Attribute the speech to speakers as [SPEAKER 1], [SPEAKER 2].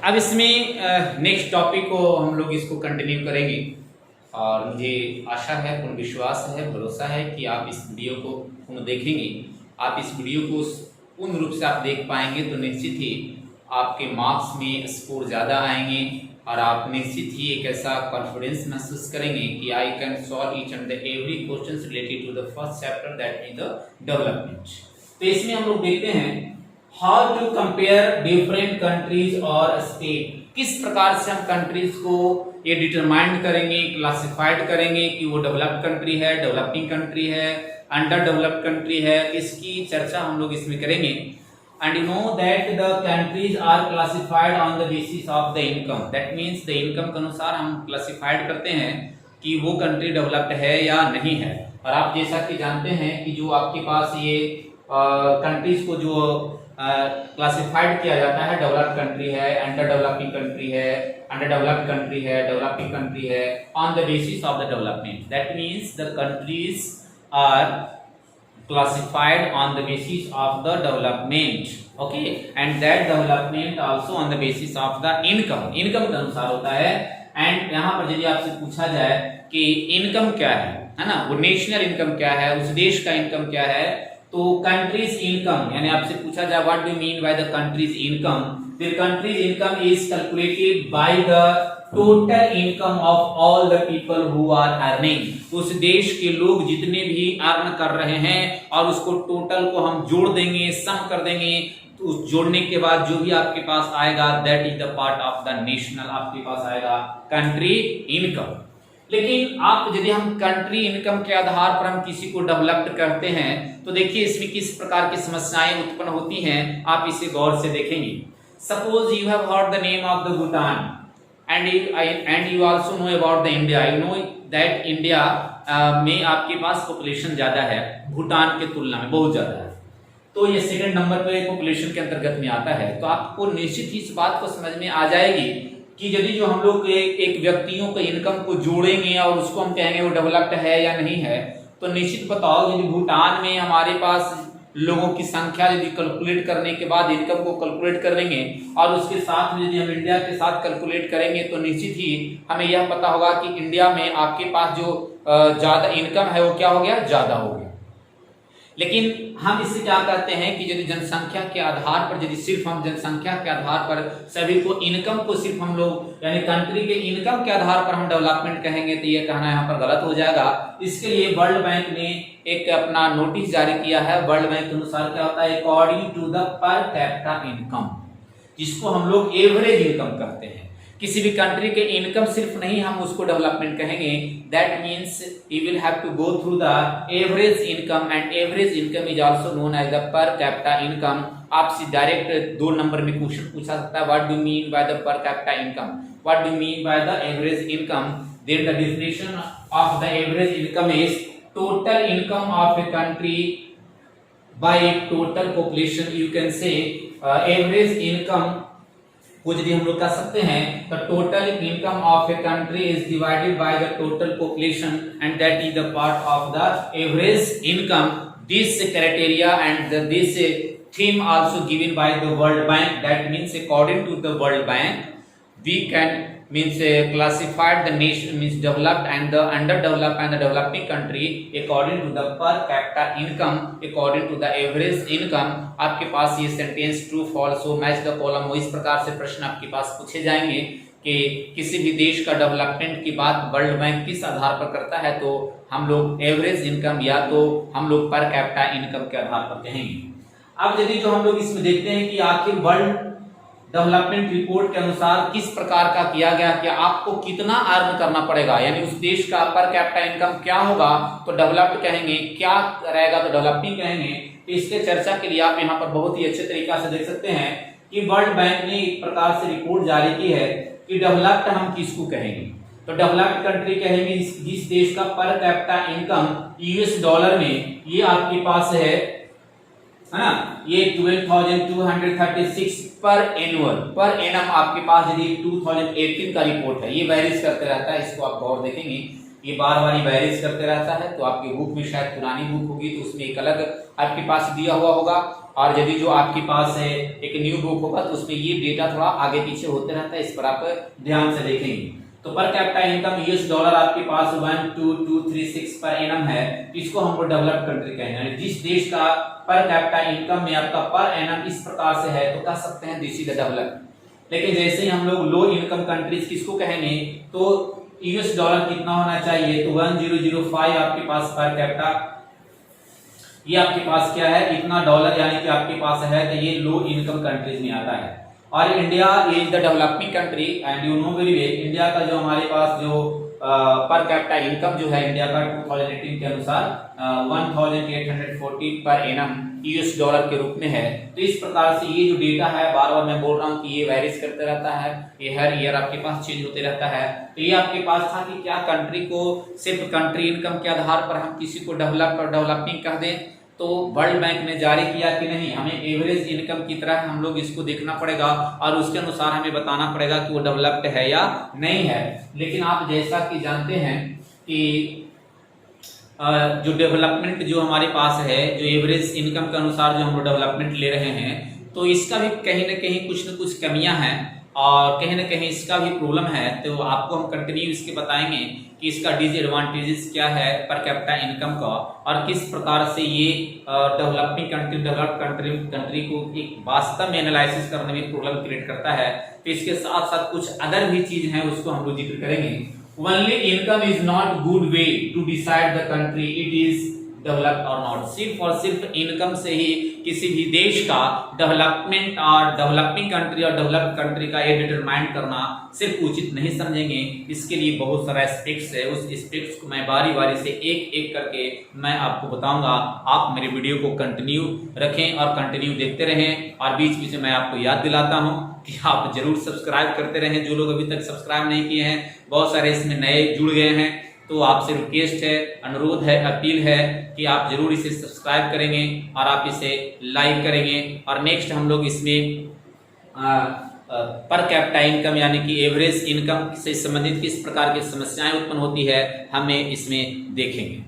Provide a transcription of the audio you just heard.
[SPEAKER 1] अब इसमें next topic को हम लोग इसको कंटिन्यू करेंगे और मुझे आशा है, पूर्ण विश्वास है, भरोसा है कि आप इस वीडियो को पूर्ण देखेंगे। आप इस वीडियो को पूर्ण रूप से आप देख पाएंगे तो निश्चित ही आपके मार्क्स में स्कोर ज़्यादा आएंगे और आप निश्चित ही एक ऐसा कॉन्फिडेंस महसूस करेंगे कि I can solve each and every question related to the first chapter that is the development. तो इसमें हम लोग देखते हैं how to compare different countries और स्टेट। किस प्रकार से हम कंट्रीज को ये डिटरमाइन करेंगे, क्लासिफाइड करेंगे कि वो डेवलप्ड कंट्री है, डेवलपिंग कंट्री है, अंडर डेवलप्ड कंट्री है, इसकी चर्चा हम लोग इसमें करेंगे। And you know that the countries are classified on the basis of the income. That means the income के अनुसार हम क्लासिफाइड करते हैं कि वो कंट्री डेवलप्ड है या नहीं है। और आप जैसा कि जानते हैं कि जो आपके पास ये कंट्रीज को जो क्लासिफाइड किया जाता है, डेवलप्ड कंट्री है, अंडर डेवलपिंग कंट्री है, अंडर डेवलप्ड कंट्री है, डेवलपिंग कंट्री है, on the basis of the development. That means the countries are classified on the basis of the development, okay, and that development also on the basis of the income के अनुसार होता है। And यहाँ पर यदि आपसे पूछा जाए कि इनकम क्या है ना, वो नेशनल इनकम क्या है, उस देश का इनकम क्या है, तो कंट्रीज इनकम यानी आपसे पूछा जाए what do mean by the countries income, the countries income is calculated by the total income of all the people who are earning. उस देश के लोग जितने भी अर्न कर रहे हैं और उसको टोटल को हम जोड़ देंगे, सम कर देंगे, तो उस जोड़ने के बाद जो भी आपके पास आएगा that is the part of the national, आपके पास आएगा कंट्री इनकम। लेकिन आप यदि हम कंट्री इनकम के आधार पर हम किसी को डेवलप्ड करते हैं तो देखिए इसमें किस प्रकार की समस्याएं उत्पन्न होती हैं, आप इसे गौर से देखेंगे। Suppose you have heard the name of the Bhutan and you also know about the India. You know that India में आपके पास पॉपुलेशन ज्यादा है भूटान के तुलना में, बहुत ज्यादा है, तो ये सेकंड नंबर पे पॉपुलेशन के अंतर्गत में आता है। तो आपको निश्चित ही इस बात को समझ में आ जाएगी कि यदि जो हम लोग एक व्यक्तियों के इनकम को जोड़ेंगे और उसको हम कहेंगे वो डेवलप्ड है या नहीं है, तो निश्चित बताओ यदि भूटान में हमारे पास लोगों की संख्या यदि कैलकुलेट करने के बाद इनकम को कैलकुलेट करेंगे और उसके साथ में यदि हम इंडिया के साथ कैलकुलेट करेंगे तो निश्चित ही हमें यह पता होगा कि इंडिया में आपके पास जो ज्यादा इनकम है वो क्या हो गया, ज्यादा हो गया। लेकिन हम इससे क्या कहते हैं कि यदि जनसंख्या के आधार पर, यदि सिर्फ हम जनसंख्या के आधार पर सभी को इनकम को सिर्फ हम लोग यानी कंट्री के इनकम के आधार पर हम डेवलपमेंट कहेंगे तो ये कहना यहाँ पर गलत हो जाएगा। इसके लिए वर्ल्ड बैंक ने एक अपना नोटिस जारी किया है। वर्ल्ड बैंक के अनुसार क्या होता है, according to the per capita income, जिसको हम लोग एवरेज इनकम कहते हैं। किसी भी कंट्री के इनकम सिर्फ नहीं हम उसको डेवलपमेंट कहेंगे, that means you will have to go through the average income and average income is also known as the per capita income. आपसे डायरेक्ट 2 नंबर में क्वेश्चन पूछा सकता है, what do mean by the per capita income, what do mean by the average income. Then the definition of the average income is total income of a country by total population. You can say average income को यदि हम लोग कह सकते हैं तो total income of a country is divided by the total population and that is the part of the average income. This criteria and this theme also given by the world bank. That means according to the world bank we can means classified the nation means developed and the underdeveloped and the developing country according to the per capita income according to the average income। आपके पास ये sentence true false हो match the column हो, इस प्रकार से प्रश्न आपके पास पूछे जाएंगे कि किसी भी देश का डेवलपमेंट की बात वर्ल्ड बैंक किस आधार पर करता है, तो हम लोग एवरेज इनकम या तो हम लोग पर कैपिटा इनकम के आधार पर कहेंगे। अब यदि जो हम लोग इसमें देखते हैं कि आखिर वर्ल्ड डेवलपमेंट रिपोर्ट के अनुसार किस प्रकार का किया गया कि आपको कितना अर्न करना पड़ेगा, यानी उस देश का पर कैपिटा इनकम क्या होगा तो डेवलप्ड कहेंगे, क्या रहेगा तो डेवलपिंग कहेंगे। तो इसके चर्चा के लिए आप यहाँ पर बहुत ही अच्छे तरीका से देख सकते हैं कि वर्ल्ड बैंक ने एक प्रकार से रिपोर्ट जारी की है कि डेवलप्ड हम किसको कहेंगे, तो डेवलप्ड कंट्री कहेंगे जिस देश का पर कैपिटा इनकम यूएस डॉलर में ये आपके पास है ना, ये 12,236 पर एनुअल पर एनम आपके पास यदि 2018 का रिपोर्ट है, ये वैरिज करते रहता है, इसको आप गौर देखेंगे ये बार बार वैरिज करते रहता है। तो आपकी बुक में शायद पुरानी बुक होगी तो उसमें एक अलग आपके पास दिया हुआ होगा। और यदि जो आपके पास है एक न्यू बुक होगा तो उसमें ये डेटा थोड़ा आगे पीछे होते रहता है, इस पर आप ध्यान से देखेंगे। तो पर कैपिटा इनकम यूएस डॉलर आपके पास 12236 पर एनम है, इसको हम लोग डेवलप्ड कंट्री कहेंगे। यानी जिस देश का पर कैपिटा इनकम में आपका पर एनम इस प्रकार से है तो कह सकते हैं दिस इज द डेवलप्ड। लेकिन जैसे ही हम लोग लो इनकम कंट्रीज किसको कहेंगे तो यूएस डॉलर कितना होना चाहिए, तो 1005 आपके पास पर कैपिटा, ये आपके पास क्या है इतना डॉलर यानी कि आपके पास है, तो ये लो इनकम कंट्रीज में आता है। और India is the developing country and you know very well, India का जो हमारे पास जो पर कैपिटा इनकम जो है इंडिया का 2018 के अनुसार 1840 पर एनम यूएस डॉलर के रूप में है। तो इस प्रकार से ये जो डेटा है, बार बार मैं बोल रहा हूँ कि ये वेरीज करते रहता है, ये हर ईयर आपके पास चेंज होते रहता है। तो ये आपके पास था कि क्या कंट्री को सिर्फ कंट्री इनकम के आधार पर हम किसी को डेवलप और डेवलपिंग कह दें, तो वर्ल्ड बैंक ने जारी किया कि नहीं, हमें एवरेज इनकम की तरह हम लोग इसको देखना पड़ेगा और उसके अनुसार हमें बताना पड़ेगा कि वो डेवलप्ड है या नहीं है। लेकिन आप जैसा कि जानते हैं कि जो डेवलपमेंट जो हमारे पास है, जो एवरेज इनकम के अनुसार जो हम लोग डेवलपमेंट ले रहे हैं, तो इसका भी कहीं ना कहीं कुछ न कुछ कमियां हैं और कहीं ना कहीं इसका भी प्रॉब्लम है। तो आपको हम कंटिन्यू इसके बताएंगे कि इसका डिसएडवांटेजेस क्या है पर कैपिटा इनकम का, और किस प्रकार से ये डेवलपिंग कंट्री डेवलप्ड कंट्री को एक वास्तव में एनालिसिस करने में प्रॉब्लम क्रिएट करता है। तो इसके साथ साथ कुछ अदर भी चीज है उसको हम लोग जिक्र करेंगे। Only income is not good way to decide the country it is developed और नॉट। सिर्फ और सिर्फ इनकम से ही किसी भी देश का डेवलपमेंट और डेवलपिंग कंट्री और डेवलप्ड कंट्री का ये डिटरमाइन करना सिर्फ उचित नहीं समझेंगे। इसके लिए बहुत सारा एस्पेक्ट्स है, उस एस्पेक्ट्स को मैं बारी बारी से एक एक करके मैं आपको बताऊंगा। आप मेरे वीडियो को कंटिन्यू रखें और कंटिन्यू देखते रहें, और बीच बीच में मैं आपको याद दिलाता हूं कि आप जरूर सब्सक्राइब करते रहें। जो लोग अभी तक सब्सक्राइब नहीं किए हैं, बहुत सारे इसमें नए जुड़ गए हैं, तो आपसे रिक्वेस्ट है, अनुरोध है, अपील है कि आप जरूर इसे सब्सक्राइब करेंगे और आप इसे लाइक करेंगे। और नेक्स्ट हम लोग इसमें पर कैपिटा इनकम यानी कि एवरेज इनकम से संबंधित किस प्रकार की समस्याएं उत्पन्न होती है हमें इसमें देखेंगे।